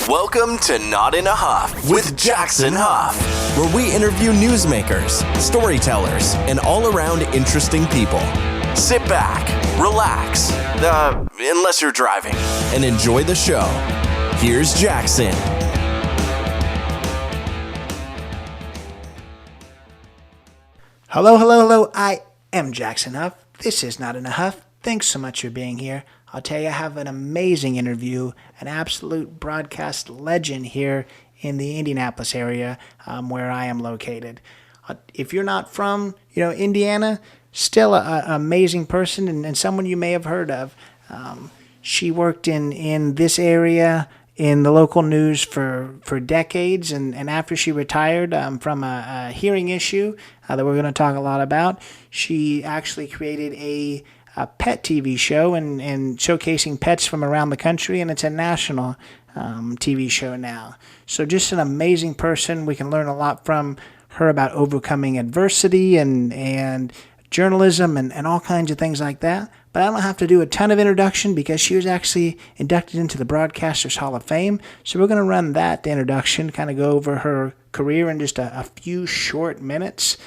Welcome to Not in a Huff with Jackson Huff, where we interview newsmakers, storytellers, and all-around interesting people. Sit back, relax, unless you're driving, and enjoy the show. Here's Jackson. Hello. I am Jackson Huff. This is Not in a Huff. Thanks so much for being here. I'll tell you, I have an amazing interview, an absolute broadcast legend here in the Indianapolis area where I am located. If you're not from, Indiana, still an amazing person and someone you may have heard of. She worked in this area in the local news for decades, and after she retired from a hearing issue that we're going to talk a lot about, she actually created a pet TV show and showcasing pets from around the country, and it's a national TV show now. So just an amazing person. We can learn a lot from her about overcoming adversity and journalism and all kinds of things like that. But I don't have to do a ton of introduction because she was actually inducted into the Broadcasters Hall of Fame. So we're going to run that introduction, kind of go over her career in just a few short minutes.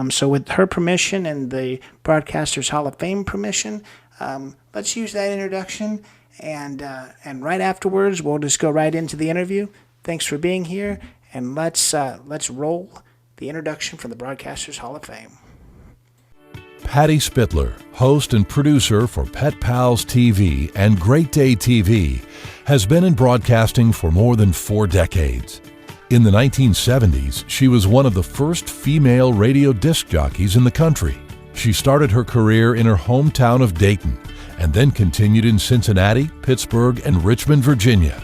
So with her permission and the Broadcasters Hall of Fame permission, let's use that introduction. And right afterwards, we'll just go right into the interview. Thanks for being here. And let's roll the introduction from the Broadcasters Hall of Fame. Patty Spitler, host and producer for PetPals TV and GreatDay TV, has been in broadcasting for more than 4 decades. In the 1970s, she was one of the first female radio disc jockeys in the country. She started her career in her hometown of Dayton and then continued in Cincinnati, Pittsburgh, and Richmond, Virginia.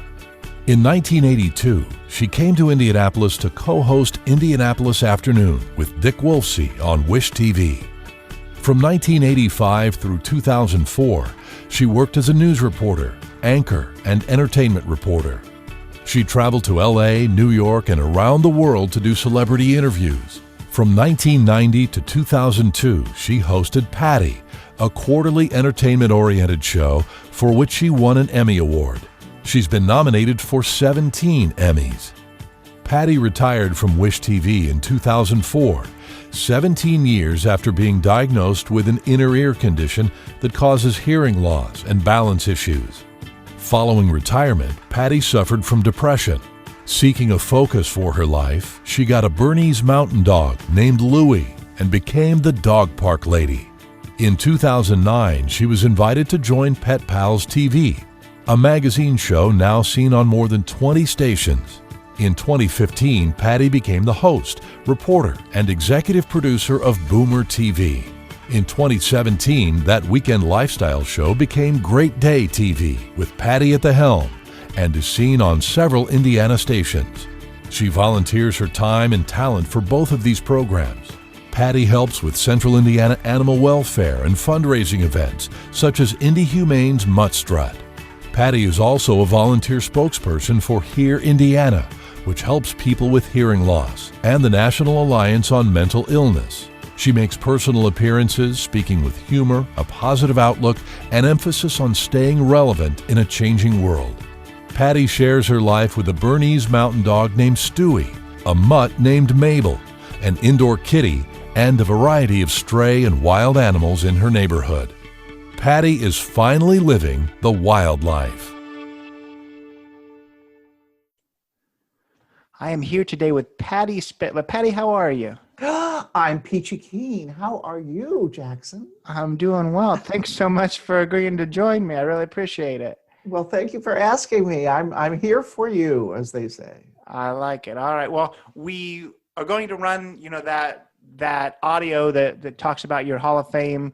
In 1982, she came to Indianapolis to co-host Indianapolis Afternoon with Dick Wolfsey on Wish TV. From 1985 through 2004, she worked as a news reporter, anchor, and entertainment reporter. She traveled to LA, New York, and around the world to do celebrity interviews. From 1990 to 2002, she hosted Patty, a quarterly entertainment-oriented show for which she won an Emmy Award. She's been nominated for 17 Emmys. Patty retired from Wish TV in 2004, 17 years after being diagnosed with an inner ear condition that causes hearing loss and balance issues. Following retirement, Patty suffered from depression. Seeking a focus for her life, she got a Bernese Mountain Dog named Louie and became the dog park lady. In 2009, she was invited to join PetPals TV, a magazine show now seen on more than 20 stations. In 2015, Patty became the host, reporter, and executive producer of Boomer TV. In 2017, that weekend lifestyle show became GreatDay TV with Patty at the helm and is seen on several Indiana stations. She volunteers her time and talent for both of these programs. Patty helps with Central Indiana animal welfare and fundraising events such as Indy Humane's Mutt Strut. Patty is also a volunteer spokesperson for Hear Indiana, which helps people with hearing loss, and the National Alliance on Mental Illness. She makes personal appearances, speaking with humor, a positive outlook, and emphasis on staying relevant in a changing world. Patty shares her life with a Bernese Mountain Dog named Stewie, a mutt named Mabel, an indoor kitty, and a variety of stray and wild animals in her neighborhood. Patty is finally living the wild life. I am here today with Patty Spitler. Patty, how are you? I'm peachy keen. How are you, Jackson? I'm doing well. Thanks so much for agreeing to join me. I really appreciate it. Well, thank you for asking me. I'm here for you, as they say. I like it. All right. Well, we are going to run, that audio that talks about your Hall of Fame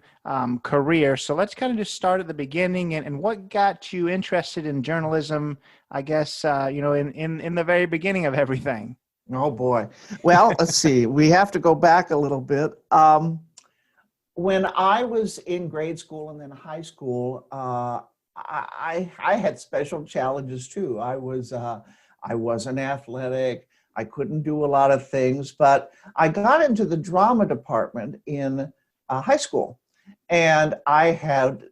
career. So let's kind of just start at the beginning and what got you interested in journalism, I guess, in the very beginning of everything. Oh, boy. Well, let's see. We have to go back a little bit. When I was in grade school and then high school, I had special challenges, too. I wasn't athletic. I couldn't do a lot of things, but I got into the drama department in high school, and I had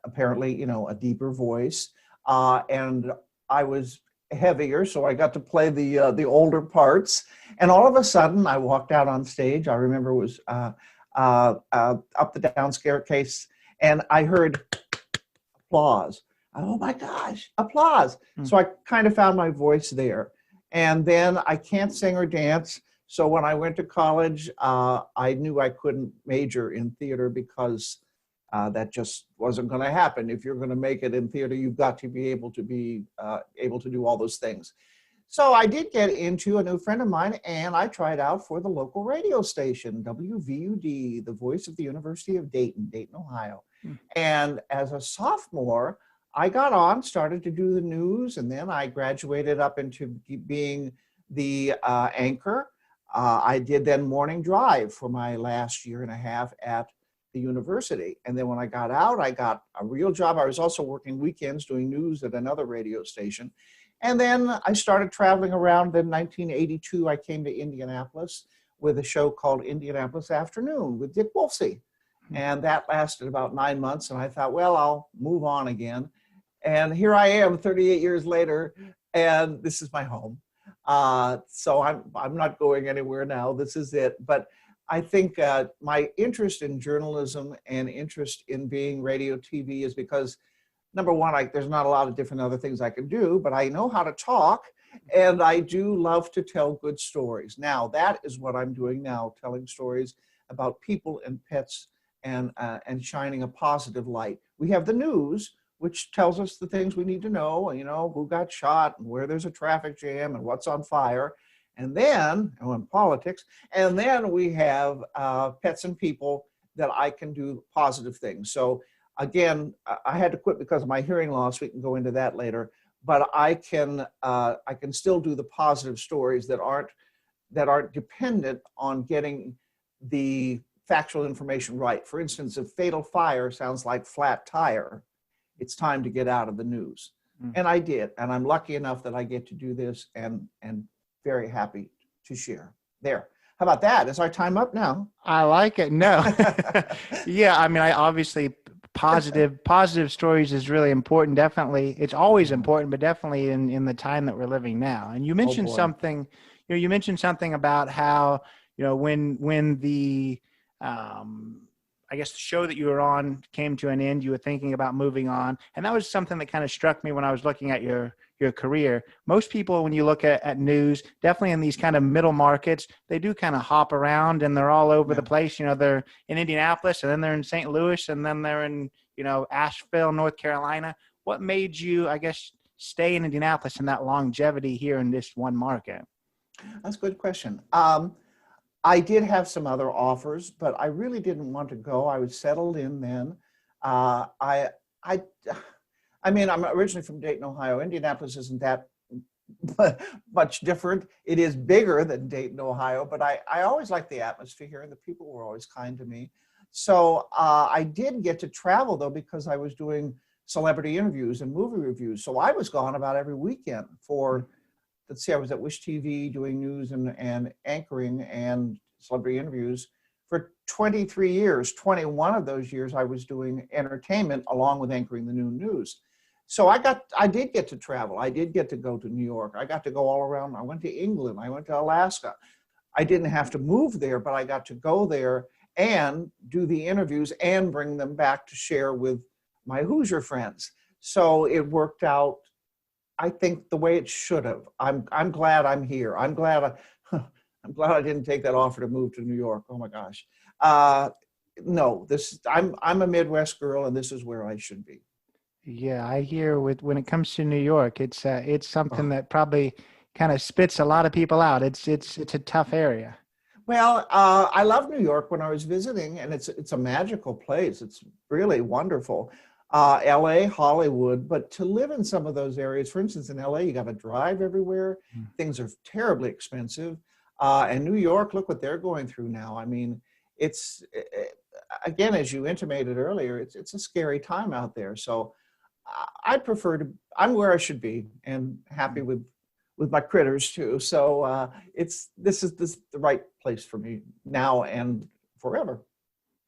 apparently, a deeper voice, and I was heavier, so I got to play the older parts. And all of a sudden, I walked out on stage. I remember it was up the down staircase, and I heard applause. Oh my gosh, applause. So I kind of found my voice there. And then I can't sing or dance. So when I went to college, I knew I couldn't major in theater because that just wasn't going to happen. If you're going to make it in theater, you've got to be able to do all those things. So I did get into a new friend of mine, and I tried out for the local radio station, WVUD, the voice of the University of Dayton, Ohio. And as a sophomore, I got on, started to do the news, and then I graduated up into being the anchor. I did then morning drive for my last year and a half at the university. And then when I got out, I got a real job. I was also working weekends doing news at another radio station. And then I started traveling around. In 1982, I came to Indianapolis with a show called Indianapolis Afternoon with Dick Wolfsey. And that lasted about 9 months. And I thought, well, I'll move on again. And here I am 38 years later, and this is my home. So I'm not going anywhere now. This is it. But I think my interest in journalism and interest in being radio TV is because, number one, there's not a lot of different other things I can do, but I know how to talk, and I do love to tell good stories. Now, that is what I'm doing now, telling stories about people and pets and shining a positive light. We have the news, which tells us the things we need to know, who got shot and where there's a traffic jam and what's on fire. And then, in politics, and then we have pets and people that I can do positive things. So again, I had to quit because of my hearing loss. We can go into that later. But I can still do the positive stories that aren't dependent on getting the factual information right. For instance, if fatal fire sounds like flat tire, it's time to get out of the news. And I did. And I'm lucky enough that I get to do this and very happy to share. There. How about that? Is our time up now? I like it. No. Yeah, I mean, I obviously positive stories is really important. Definitely. It's always important, but definitely in the time that we're living now. And you mentioned something, you mentioned something about how, when the I guess the show that you were on came to an end, you were thinking about moving on. And that was something that kind of struck me when I was looking at your career. Most people, when you look at news, definitely in these kind of middle markets, they do kind of hop around and they're all over the place. They're in Indianapolis, and then they're in St. Louis, and then they're in, Asheville, North Carolina. What made you, I guess, stay in Indianapolis and that longevity here in this one market? That's a good question. I did have some other offers, but I really didn't want to go. I was settled in then. I mean, I'm originally from Dayton, Ohio. Indianapolis isn't that much different. It is bigger than Dayton, Ohio, but I always liked the atmosphere here, and the people were always kind to me. So I did get to travel, though, because I was doing celebrity interviews and movie reviews. So I was gone about every weekend for, let's see, I was at Wish TV doing news and anchoring and celebrity interviews for 23 years. 21 of those years I was doing entertainment along with anchoring the noon news. So I did get to travel. I did get to go to New York. I got to go all around. I went to England. I went to Alaska. I didn't have to move there, but I got to go there and do the interviews and bring them back to share with my Hoosier friends. So it worked out, I think, the way it should have. I'm glad I'm here. I'm glad I didn't take that offer to move to New York. Oh my gosh. No, I'm a Midwest girl, and this is where I should be. Yeah, I hear when it comes to New York, it's something that probably kind of spits a lot of people out. It's a tough area. Well, I love New York when I was visiting, and it's a magical place. It's really wonderful. LA, Hollywood, but to live in some of those areas, for instance, in LA, you got to drive everywhere. Things are terribly expensive. And New York, look what they're going through now. I mean, it's, again, as you intimated earlier, it's a scary time out there. So I'm where I should be, and happy with my critters too. So this is the right place for me now and forever.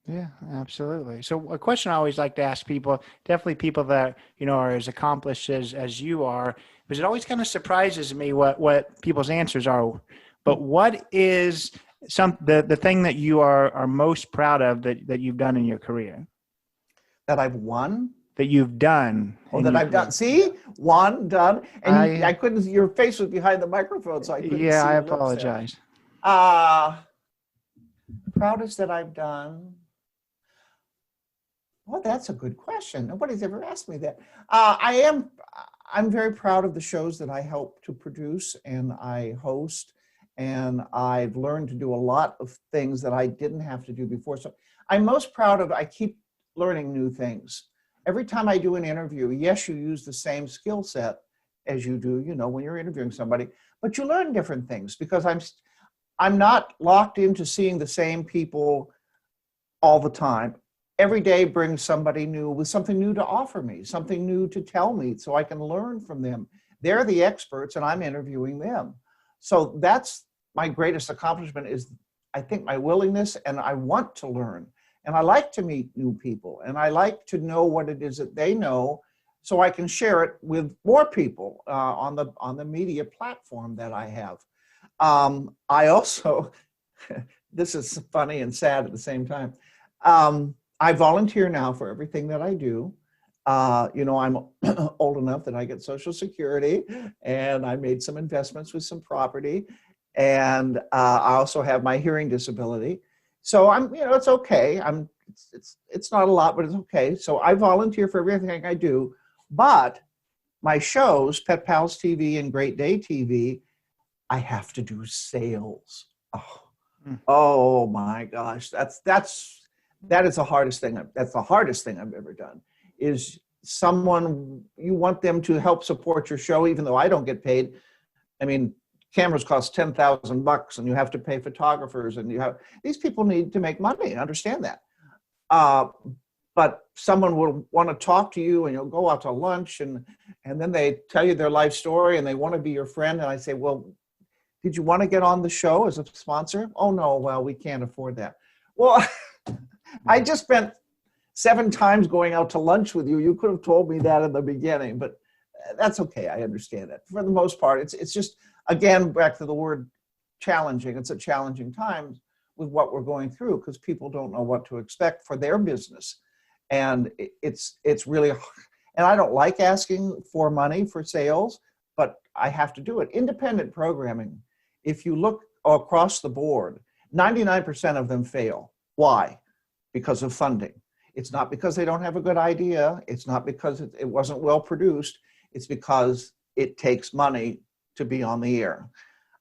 Yeah, absolutely. So a question I always like to ask people, definitely people that, are as accomplished as you are, because it always kind of surprises me what people's answers are. But what is the thing that you are most proud of that you've done in your career? That I've won. That you've done Oh, in that your I've done. career? See, one done, and I I couldn't. Your face was behind the microphone, so I couldn't yeah, see I your lips there. apologize. Proudest that I've done. Well, that's a good question. Nobody's ever asked me that. I'm very proud of the shows that I help to produce and I host, and I've learned to do a lot of things that I didn't have to do before. So I'm most proud of, I keep learning new things. Every time I do an interview, yes, you use the same skill set as you do, when you're interviewing somebody, but you learn different things because I'm not locked into seeing the same people all the time. Every day brings somebody new with something new to offer me, something new to tell me so I can learn from them. They're the experts and I'm interviewing them. So that's my greatest accomplishment is I think my willingness, and I want to learn. And I like to meet new people and I like to know what it is that they know so I can share it with more people on the media platform that I have. I also, this is funny and sad at the same time. I volunteer now for everything that I do. I'm old enough that I get Social Security, and I made some investments with some property, and I also have my hearing disability. So it's okay. It's not a lot, but it's okay. So I volunteer for everything I do, but my shows, PetPals TV and GreatDay TV, I have to do sales. Oh my gosh, that is the hardest thing. That's the hardest thing I've ever done. Is someone you want them to help support your show, even though I don't get paid. I mean, cameras cost $10,000, and you have to pay photographers, and these people need to make money. I understand that. But someone will want to talk to you, and you'll go out to lunch, and then they tell you their life story, and they want to be your friend. And I say, well, did you want to get on the show as a sponsor? Oh no, well, we can't afford that. Well, I just spent 7 times going out to lunch with you. You could have told me that in the beginning, but that's okay. I understand that. For the most part, it's just, again, back to the word challenging. It's a challenging time with what we're going through because people don't know what to expect for their business. And it's really, and I don't like asking for money for sales, but I have to do it. Independent programming, if you look across the board, 99% of them fail. Why? Because of funding. It's not because they don't have a good idea. It's not because it wasn't well produced. It's because it takes money to be on the air.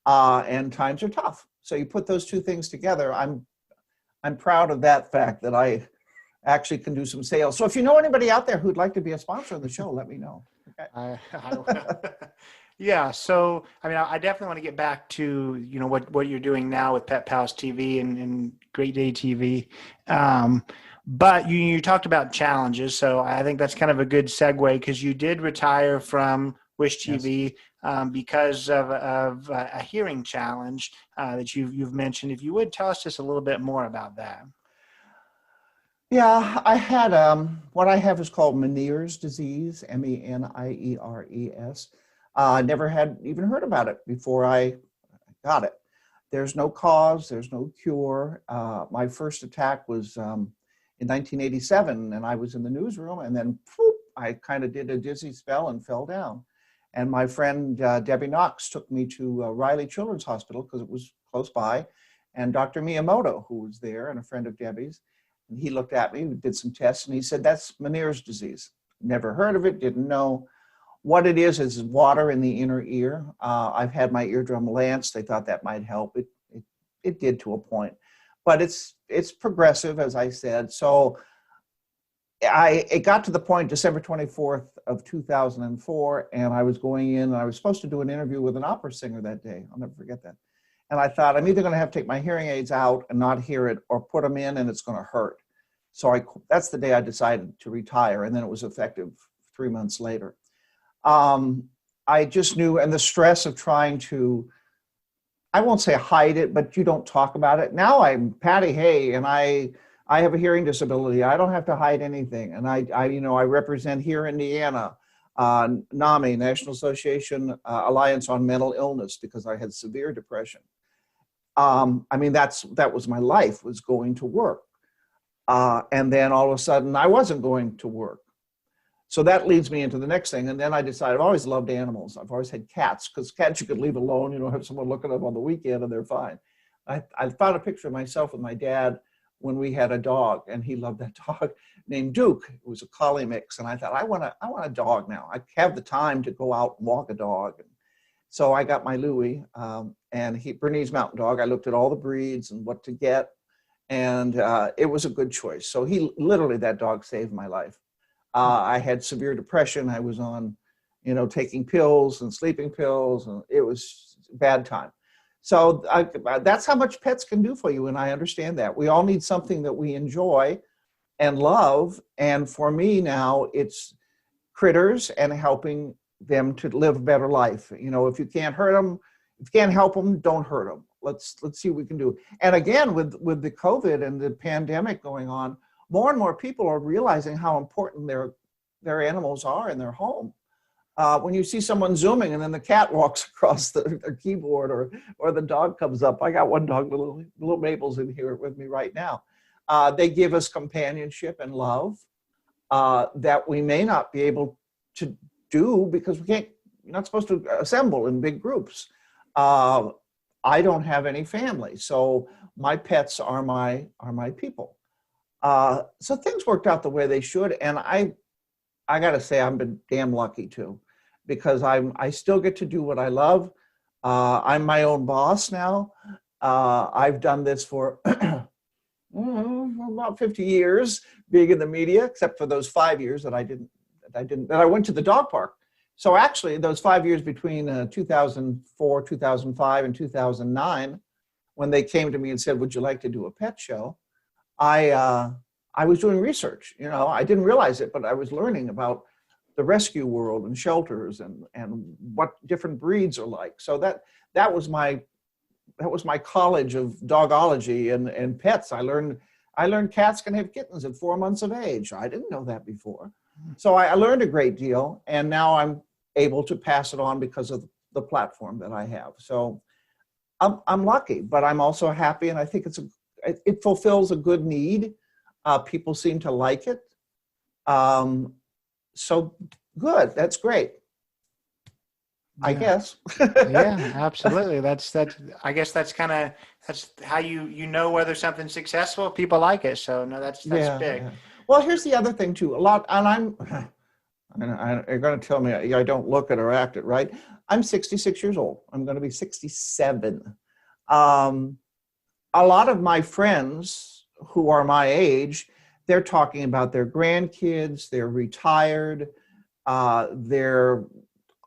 And times are tough. So you put those two things together. I'm proud of that fact that I actually can do some sales. So if you know anybody out there who'd like to be a sponsor of the show, let me know. Okay. I will. Yeah. So, I definitely want to get back to, what you're doing now with PetPals TV and GreatDay TV. But you talked about challenges. So I think that's kind of a good segue because you did retire from Wish TV because of a hearing challenge that you've mentioned. If you would tell us just a little bit more about that. Yeah, I had what I have is called Ménière's disease, Menieres. I never had even heard about it before I got it. There's no cause, there's no cure. My first attack was in 1987, and I was in the newsroom, and then poof, I kind of did a dizzy spell and fell down. And my friend Debbie Knox took me to Riley Children's Hospital because it was close by, and Dr. Miyamoto, who was there and a friend of Debbie's, and he looked at me, did some tests, and he said, that's Meniere's disease. Never heard of it, didn't know. What it is water in the inner ear. I've had my eardrum lanced. They thought that might help. It did to a point, but it's progressive, as I said. So it got to the point December 24th of 2004, and I was going in, and I was supposed to do an interview with an opera singer that day. I'll never forget that. And I thought, I'm either going to have to take my hearing aids out and not hear it, or put them in and it's going to hurt. So that's the day I decided to retire, and then it was effective 3 months later. I just knew, and the stress of trying to, I won't say hide it, but you don't talk about it. Now I'm Patty Hay, and I I have a hearing disability. I don't have to hide anything. And I represent here in Indiana, NAMI, National Association Alliance on Mental Illness, because I had severe depression. That was my life, was going to work. And then all of a sudden I wasn't going to work. So that leads me into the next thing. And then I decided, I've always loved animals. I've always had cats, because cats you could leave alone, have someone looking up on the weekend and they're fine. I found a picture of myself with my dad when we had a dog, and he loved that dog named Duke. It was a collie mix. And I thought, I want a dog now. I have the time to go out and walk a dog. And so I got my Louie, and Bernese Mountain Dog. I looked at all the breeds and what to get. And it was a good choice. So that dog saved my life. I had severe depression. I was on, taking pills and sleeping pills, and it was a bad time. So that's how much pets can do for you. And I understand that. We all need something that we enjoy and love. And for me now, it's critters and helping them to live a better life. If you can't hurt them, if you can't help them, don't hurt them. Let's see what we can do. And again, with the COVID and the pandemic going on, more and more people are realizing how important their animals are in their home. When you see someone Zooming and then the cat walks across their keyboard or the dog comes up. I got one dog, little Mabel's in here with me right now. They give us companionship and love that we may not be able to do because you're not supposed to assemble in big groups. I don't have any family, so my pets are my people. So things worked out the way they should, and I got to say I've been damn lucky too, because I still get to do what I love. I'm my own boss now. I've done this for about 50 years, being in the media, except for those 5 years that I went to the dog park. So actually, those 5 years between 2004, 2005, and 2009, when they came to me and said, "Would you like to do a pet show?" I was doing research. I didn't realize it, but I was learning about the rescue world and shelters and what different breeds are like. So that was my college of dogology and pets. I learned cats can have kittens at 4 months of age. I didn't know that before. So I learned a great deal, and now I'm able to pass it on because of the platform that I have. So I'm lucky, but I'm also happy, and I think it fulfills a good need. People seem to like it. So good. That's great. Yeah. I guess. Yeah, absolutely. I guess that's how you know whether something's successful. People like it. So no, that's big. Yeah. Well, here's the other thing too. You're going to tell me I don't look it or act it, right? I'm 66 years old. I'm going to be 67. A lot of my friends who are my age, they're talking about their grandkids, they're retired, they're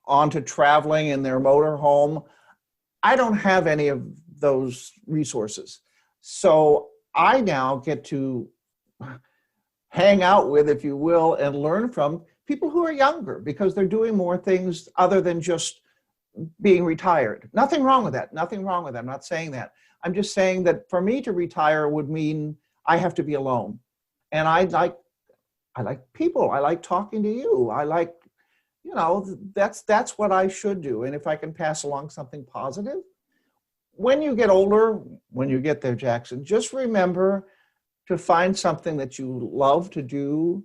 on to traveling in their motorhome. I don't have any of those resources. So I now get to hang out with, if you will, and learn from people who are younger because they're doing more things other than just being retired. Nothing wrong with that. Nothing wrong with that. I'm not saying that. I'm just saying that for me to retire would mean I have to be alone. And I like people. I like talking to you. I like, that's what I should do. And if I can pass along something positive, when you get older, when you get there, Jackson, just remember to find something that you love to do,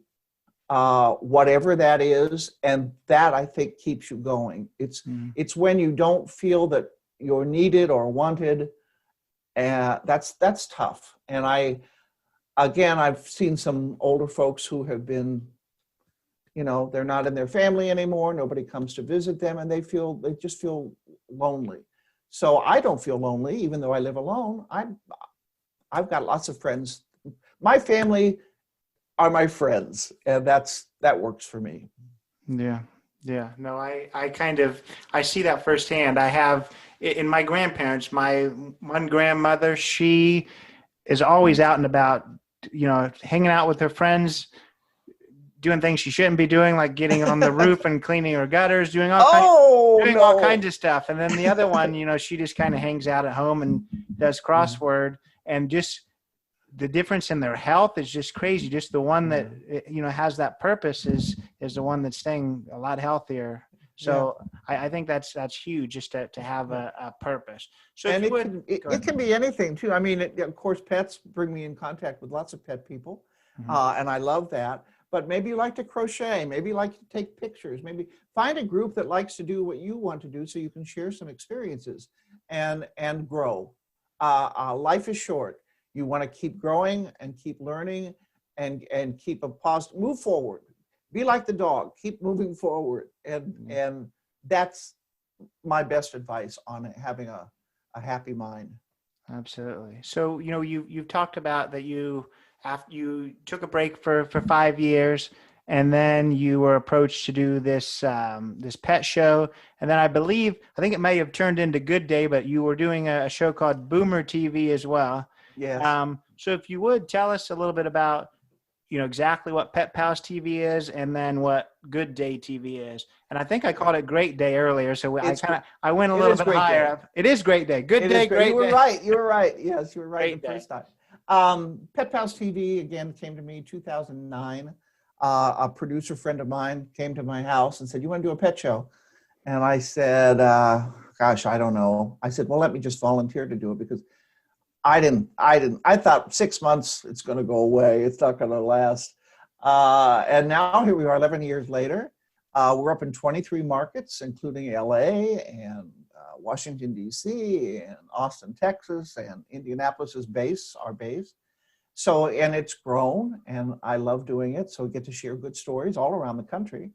whatever that is, and that I think keeps you going. It's when you don't feel that you're needed or wanted, that's tough. And I've seen some older folks who have been, they're not in their family anymore. Nobody comes to visit them, and they just feel lonely. So I don't feel lonely, even though I live alone. I've got lots of friends. My family are my friends, and that works for me. Yeah. No, I see that firsthand. I have in my grandparents, my one grandmother, she is always out and about, hanging out with her friends, doing things she shouldn't be doing, like getting on the roof and cleaning her gutters, doing all kinds of stuff. And then the other one, she just kind of hangs out at home and does crossword and just the difference in their health is just crazy. Just the one that, has that purpose is the one that's staying a lot healthier. So I think that's huge, just to have a purpose. So and it can be anything too. I mean, of course, pets bring me in contact with lots of pet people, and I love that. But maybe you like to crochet, maybe you like to take pictures, maybe find a group that likes to do what you want to do so you can share some experiences and grow. Life is short. You want to keep growing and keep learning and keep a positive, move forward. Be like the dog, keep moving forward. And that's my best advice on having a happy mind. Absolutely. So, you've talked about that after you took a break for 5 years, and then you were approached to do this pet show. And then I think it may have turned into GreatDay, but you were doing a show called Boomer TV as well. Yes. So if you would tell us a little bit about, exactly what PetPals TV is, and then what GreatDay TV is. And I think I called it GreatDay earlier, so I went a little bit higher up. It is GreatDay. Good day, great. You were right. You were right. Yes, you were right the first time. PetPals TV again came to me 2009. A producer friend of mine came to my house and said, "You want to do a pet show?" And I said, "Gosh, I don't know." I said, "Well, let me just volunteer to do it," because I thought 6 months, it's going to go away. It's not going to last. And now here we are 11 years later. We're up in 23 markets, including LA and Washington, DC, and Austin, Texas, and Indianapolis is our base. So, and it's grown, and I love doing it. So we get to share good stories all around the country.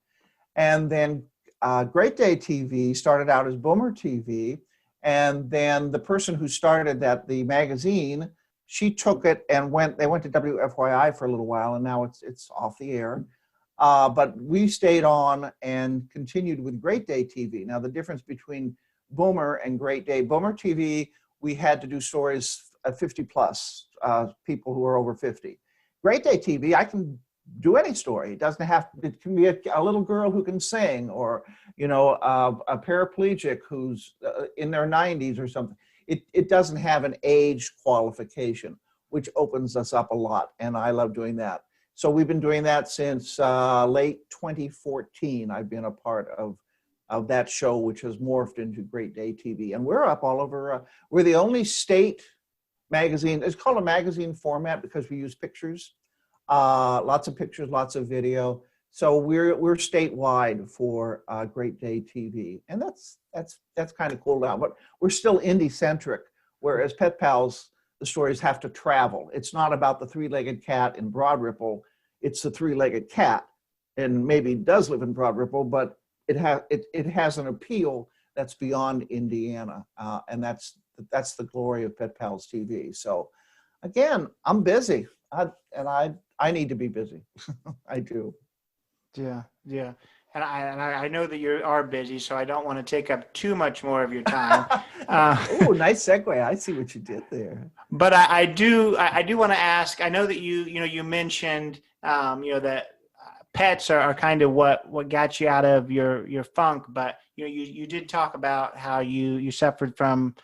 And then GreatDay TV started out as Boomer TV. And then the person who started the magazine, she took it and they went to WFYI for a little while, and now it's off the air. But we stayed on and continued with GreatDay TV. Now, the difference between Boomer and GreatDay, Boomer TV, we had to do stories at 50 plus, people who are over 50. GreatDay TV, I can do any story. It can be a little girl who can sing, or, a paraplegic who's in their 90s or something. It doesn't have an age qualification, which opens us up a lot. And I love doing that. So we've been doing that since late 2014. I've been a part of that show, which has morphed into GreatDay TV. And we're up all over. We're the only state magazine. It's called a magazine format because we use pictures. Lots of pictures, lots of video. So we're statewide for GreatDay TV, and that's kind of cool now. But we're still indie centric, whereas Pet Pals, the stories have to travel. It's not about the three-legged cat in Broad Ripple. It's the three-legged cat, and maybe does live in Broad Ripple, but it has an appeal that's beyond Indiana, and that's the glory of Pet Pals TV. So again, I'm busy. I need to be busy. I do. Yeah. And I know that you are busy, so I don't want to take up too much more of your time. Oh, nice segue. I see what you did there. But I do want to ask. I know that you mentioned that pets are kind of what got you out of your funk, but you did talk about how you suffered from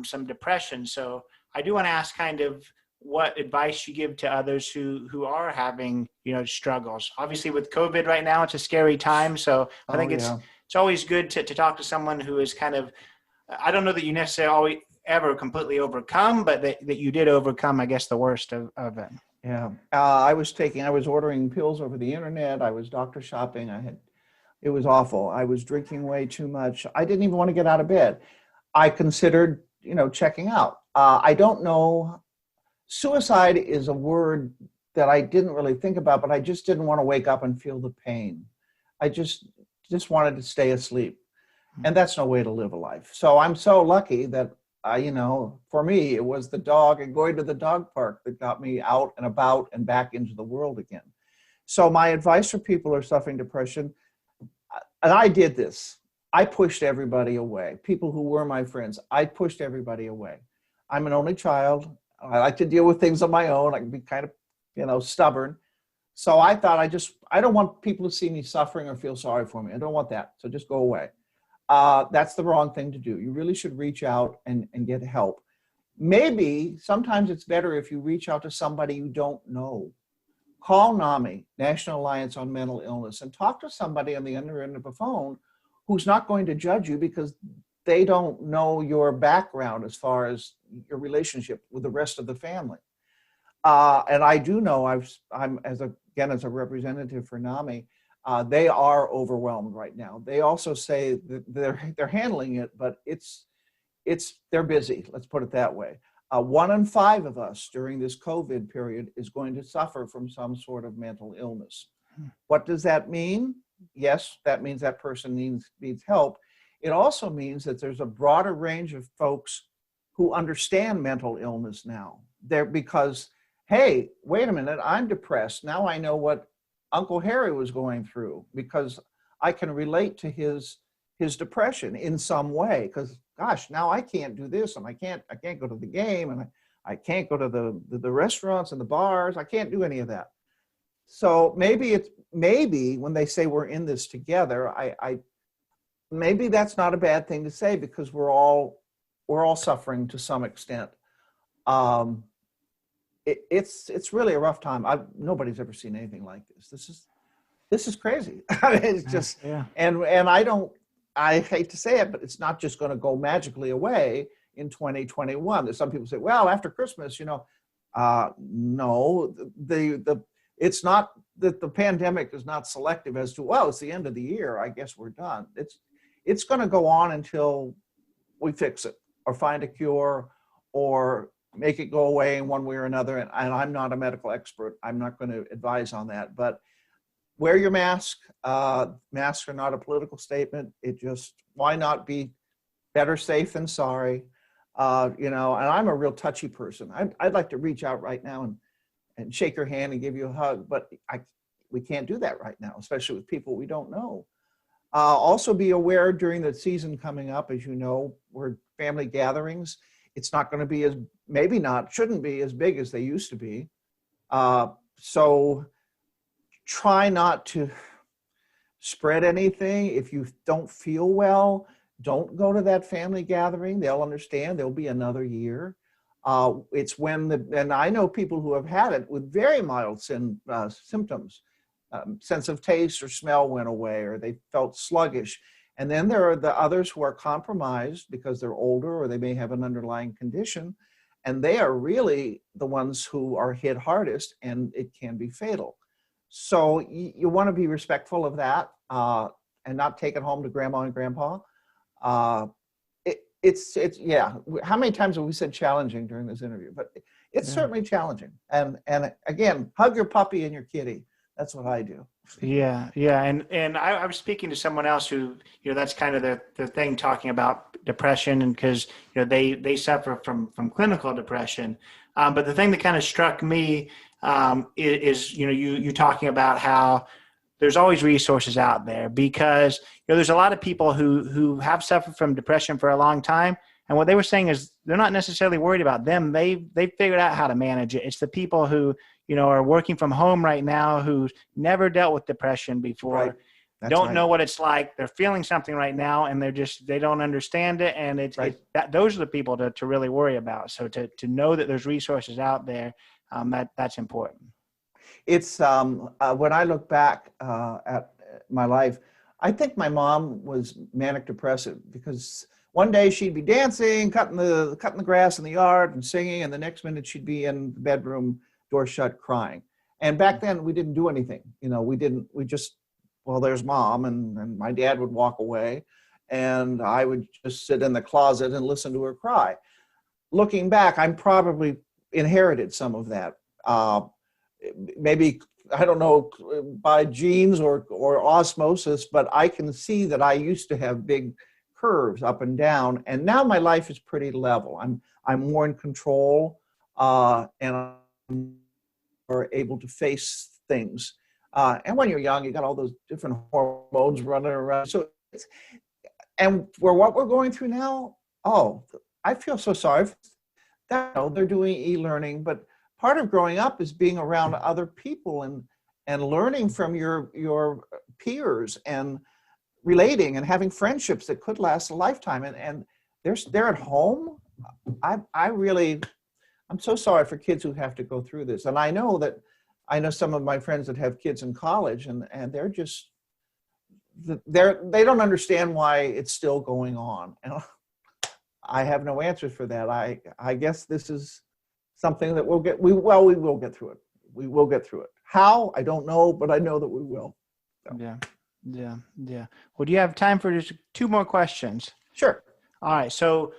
some depression. So I do want to ask kind of what advice you give to others who are having, struggles. Obviously with COVID right now, it's a scary time. So I think it's always good to talk to someone who is kind of, I don't know that you necessarily ever completely overcome, but that you did overcome, I guess, the worst of it. Yeah. I was ordering pills over the internet. I was doctor shopping. It was awful. I was drinking way too much. I didn't even want to get out of bed. I considered, checking out. I don't know. Suicide is a word that I didn't really think about, but I just didn't want to wake up and feel the pain. I just wanted to stay asleep. And that's no way to live a life. So I'm so lucky that, for me, it was the dog and going to the dog park that got me out and about and back into the world again. So my advice for people who are suffering depression, and I did this, I pushed everybody away. People who were my friends, I pushed everybody away. I'm an only child. I like to deal with things on my own. I can be kind of, stubborn. So I thought I don't want people to see me suffering or feel sorry for me. I don't want that. So just go away. That's the wrong thing to do. You really should reach out and get help. maybe sometimes it's better if you reach out to somebody you don't know. Call NAMI, National Alliance on Mental Illness, and talk to somebody on the other end of a phone who's not going to judge you because they don't know your background as far as your relationship with the rest of the family. And I do know I'm as a representative for NAMI, they are overwhelmed right now. They also say that they're handling it, but they're busy. Let's put it that way. 1 in 5 of us during this COVID period is going to suffer from some sort of mental illness. What does that mean? Yes, that means that person needs help. It also means that there's a broader range of folks who understand mental illness now. Because, hey, wait a minute, I'm depressed. Now I know what Uncle Harry was going through because I can relate to his depression in some way. Because, gosh, now I can't do this, and I can't go to the game, and I can't go to the restaurants and the bars. I can't do any of that. So maybe when they say we're in this together, maybe that's not a bad thing to say because we're all suffering to some extent. It's really a rough time. Nobody's ever seen anything like this. This is crazy. It's just, yeah. And I hate to say it, but it's not just going to go magically away in 2021. There's some people say, well, after Christmas, no, it's not that the pandemic is not selective as to, well, it's the end of the year, I guess we're done. It's going to go on until we fix it or find a cure or make it go away in one way or another. And I'm not a medical expert. I'm not going to advise on that, but wear your mask. Masks are not a political statement. Why not be better safe than sorry? And I'm a real touchy person. I'd like to reach out right now and shake your hand and give you a hug, but we can't do that right now, especially with people we don't know. Also be aware during the season coming up, as you know, we're family gatherings. It's not going to be shouldn't be as big as they used to be. So try not to spread anything. If you don't feel well, don't go to that family gathering. They'll understand. There'll be another year. It's and I know people who have had it with very mild symptoms. Sense of taste or smell went away, or they felt sluggish. And then there are the others who are compromised because they're older or they may have an underlying condition. And they are really the ones who are hit hardest, and it can be fatal. So you want to be respectful of that and not take it home to grandma and grandpa. Yeah. How many times have we said challenging during this interview? But it's certainly challenging. And again, hug your puppy and your kitty. That's what I do. Yeah. And I was speaking to someone else who, that's kind of the thing, talking about depression, and because, they suffer from clinical depression. But the thing that kind of struck me is you talking about how there's always resources out there, because there's a lot of people who have suffered from depression for a long time, and what they were saying is they're not necessarily worried about them. They figured out how to manage it. It's the people who are working from home right now, who never dealt with depression before. Right. Don't know what it's like. They're feeling something right now, and they don't understand it. And those are the people to really worry about. So to know that there's resources out there, that's important. It's when I look back at my life, I think my mom was manic depressive, because one day she'd be dancing, cutting the grass in the yard and singing, and the next minute she'd be in the bedroom, door shut, crying. And back then we didn't do anything. We just, well, there's mom, and my dad would walk away, and I would just sit in the closet and listen to her cry. Looking back, I'm probably inherited some of that. Maybe, I don't know, by genes or osmosis, but I can see that I used to have big curves up and down, and now my life is pretty level. I'm more in control, and I'm more able to face things. And when you're young, you got all those different hormones running around. So, and for what we're going through now, I feel so sorry. They're doing e-learning, but part of growing up is being around other people and learning from your peers and relating and having friendships that could last a lifetime. And they're at home, I'm so sorry for kids who have to go through this. And I know some of my friends that have kids in college, and they're just, they don't understand why it's still going on. And I have no answers for that. I guess this is something that we will get through it. We will get through it. How? I don't know, but I know that we will. So. Yeah. Well, do you have time for just 2 more questions? Sure. All right. So,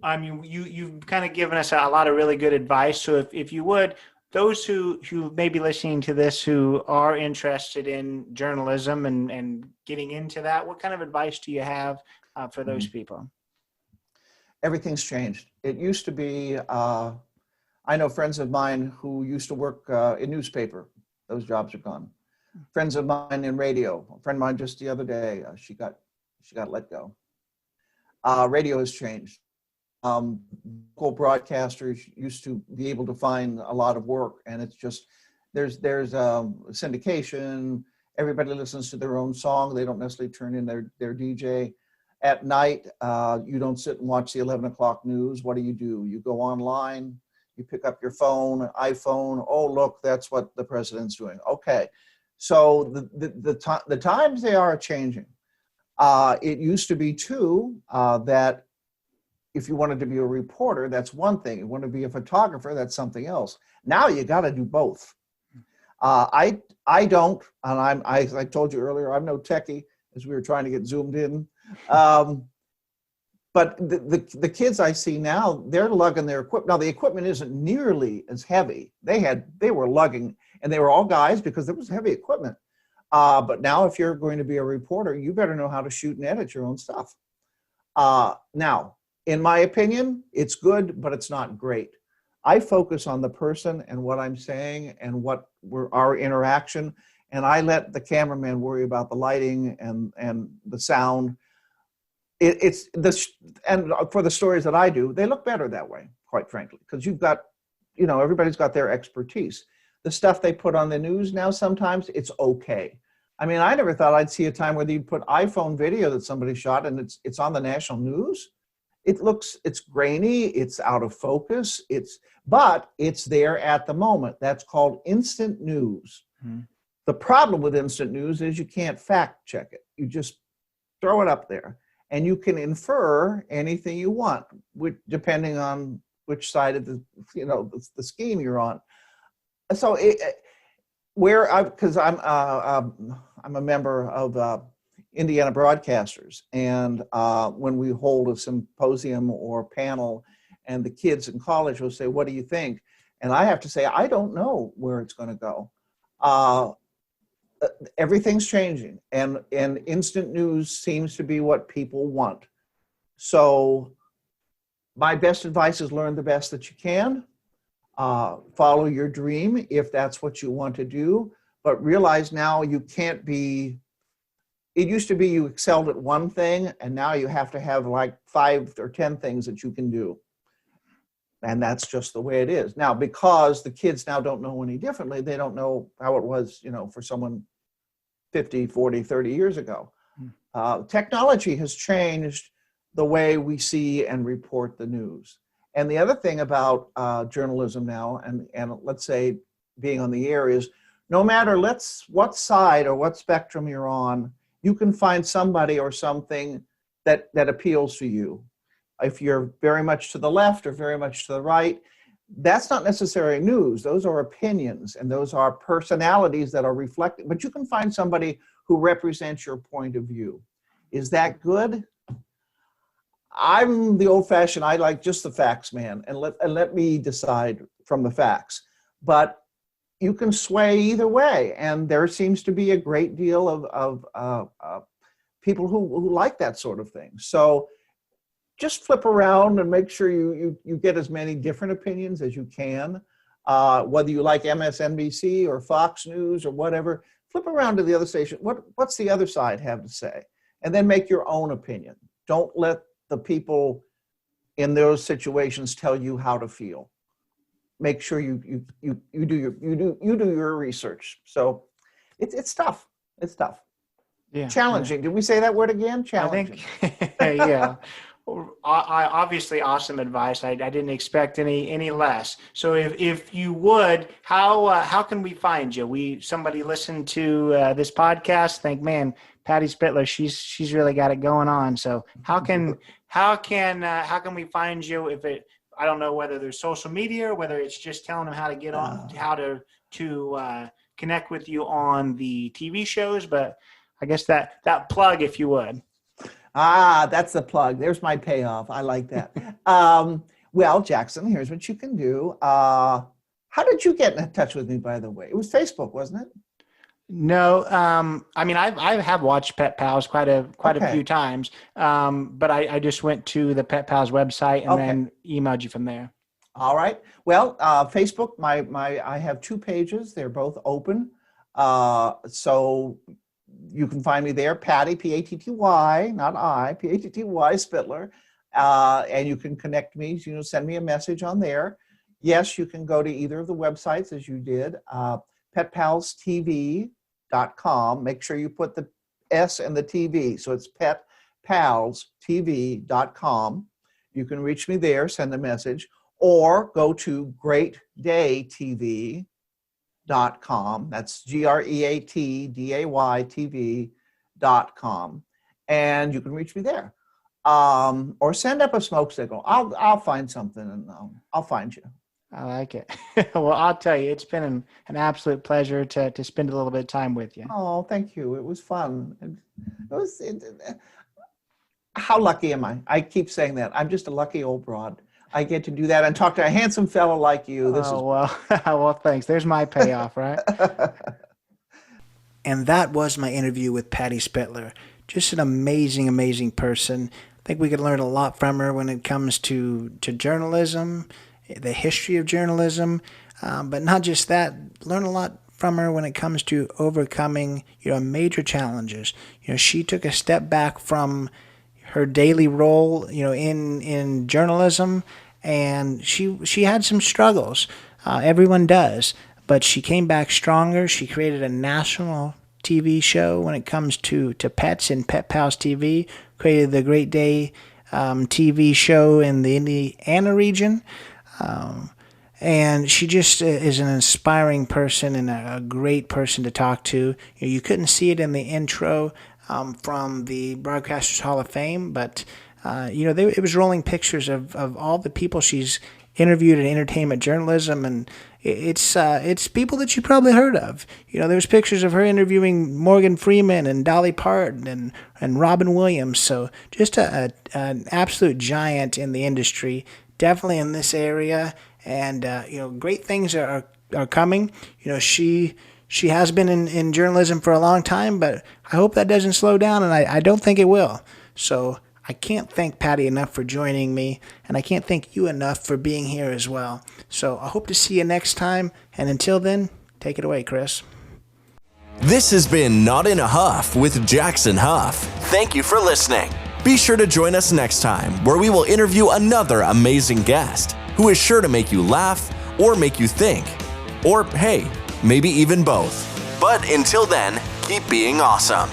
I mean, you've kind of given us a lot of really good advice. So if you would, those who may be listening to this who are interested in journalism and getting into that, what kind of advice do you have for those people? Everything's changed. It used to be, I know friends of mine who used to work in newspaper. Those jobs are gone. Friends of mine in radio. A friend of mine just the other day, she got let go. Radio has changed. Local broadcasters used to be able to find a lot of work, and it's just there's syndication. Everybody listens to their own song. They don't necessarily turn in their DJ. At night, you don't sit and watch the 11 o'clock news. What do? You go online, you pick up your phone, iPhone. Oh, look, that's what the president's doing. Okay, so the times, they are changing. It used to be too that if you wanted to be a reporter, that's one thing. You want to be a photographer, that's something else. Now you got to do both. I don't, and as I told you earlier, I'm no techie, as we were trying to get zoomed in. But the kids I see now, they're lugging their equipment. Now the equipment isn't nearly as heavy. They were lugging, and they were all guys because there was heavy equipment. But now if you're going to be a reporter, you better know how to shoot and edit your own stuff. Now, in my opinion, it's good, but it's not great. I focus on the person and what I'm saying and our interaction, and I let the cameraman worry about the lighting and the sound. And for the stories that I do, they look better that way, quite frankly, because you've got, everybody's got their expertise. The stuff they put on the news now, sometimes it's okay. I mean, I never thought I'd see a time where you'd put iPhone video that somebody shot and it's on the national news. It's grainy, it's out of focus, but it's there at the moment. That's called instant news. Mm-hmm. The problem with instant news is you can't fact check it. You just throw it up there and you can infer anything you want, depending on which side of the scheme you're on. So because I'm a member of Indiana Broadcasters, and when we hold a symposium or panel, and the kids in college will say, "What do you think?" and I have to say, I don't know where it's going to go. Everything's changing, and instant news seems to be what people want. So my best advice is learn the best that you can. Follow your dream if that's what you want to do, but realize now you can't be. It used to be you excelled at one thing, and now you have to have like 5 or 10 things that you can do. And that's just the way it is. Now, because the kids now don't know any differently, they don't know how it was, for someone 50, 40, 30 years ago. Technology has changed the way we see and report the news. And the other thing about journalism now, and let's say being on the air, is no matter what side or what spectrum you're on, you can find somebody or something that appeals to you. If you're very much to the left or very much to the right, that's not necessarily news. Those are opinions, and those are personalities that are reflected. But you can find somebody who represents your point of view. Is that good? I'm the old-fashioned, I like just the facts, man, and let me decide from the facts. But you can sway either way, and there seems to be a great deal of people who like that sort of thing. So just flip around and make sure you get as many different opinions as you can. Whether you like MSNBC or Fox News or whatever, flip around to the other station. What's the other side have to say? And then make your own opinion. Don't let the people in those situations tell you how to feel. Make sure you do your research. So it's tough. It's tough. Yeah. Challenging. Did we say that word again? Challenging. I think, yeah. Obviously awesome advice. I didn't expect any less. So if you would, how can we find you? Somebody listened to this podcast, think, man, Patty Spitler, she's really got it going on. So how can we find you? I don't know whether there's social media or whether it's just telling them how to get on, how to connect with you on the TV shows, but I guess that plug, if you would. That's the plug. There's my payoff. I like that. Well, Jackson, here's what you can do. How did you get in touch with me, by the way? It was Facebook, wasn't it? No. I mean, I have watched PetPals quite a few times, but I just went to the PetPals website and then emailed you from there. All right. Well, Facebook, I have 2 pages. They're both open. So you can find me there, Patty, P-A-T-T-Y, not I, P-A-T-T-Y, Spitler. And you can connect me, send me a message on there. Yes, you can go to either of the websites as you did, PetPalsTV.com. Make sure you put the S in the TV. So it's PetPalsTV.com. You can reach me there, send a message, or go to GreatDayTV.com. That's GreatDayTV.com. And you can reach me there. Or send up a smoke signal. I'll find something and I'll find you. I like it. Well, I'll tell you, it's been an absolute pleasure to spend a little bit of time with you. Oh, thank you. It was fun. How lucky am I? I keep saying that. I'm just a lucky old broad. I get to do that and talk to a handsome fellow like you. Well, thanks. There's my payoff, right? And that was my interview with Patty Spitler. Just an amazing, amazing person. I think we could learn a lot from her when it comes to journalism, the history of journalism, but not just that. Learn a lot from her when it comes to overcoming, major challenges. She took a step back from her daily role, in journalism, and she had some struggles. Everyone does, but she came back stronger. She created a national TV show when it comes to pets in PetPals TV. Created the GreatDay TV show in the Indiana region, and she just is an inspiring person and a great person to talk to. You couldn't see it in the intro. From the Broadcasters Hall of Fame, but it was rolling pictures of all the people she's interviewed in entertainment journalism, and it's people that you probably heard of. There's pictures of her interviewing Morgan Freeman and Dolly Parton and Robin Williams. So just an absolute giant in the industry, definitely in this area, and great things are coming. She has been in journalism for a long time, but I hope that doesn't slow down, and I don't think it will. So I can't thank Patty enough for joining me, and I can't thank you enough for being here as well. So I hope to see you next time, and until then, take it away, Chris. This has been Not in a Huff with Jackson Huff. Thank you for listening. Be sure to join us next time, where we will interview another amazing guest who is sure to make you laugh or make you think. Or, hey, maybe even both. But until then, keep being awesome.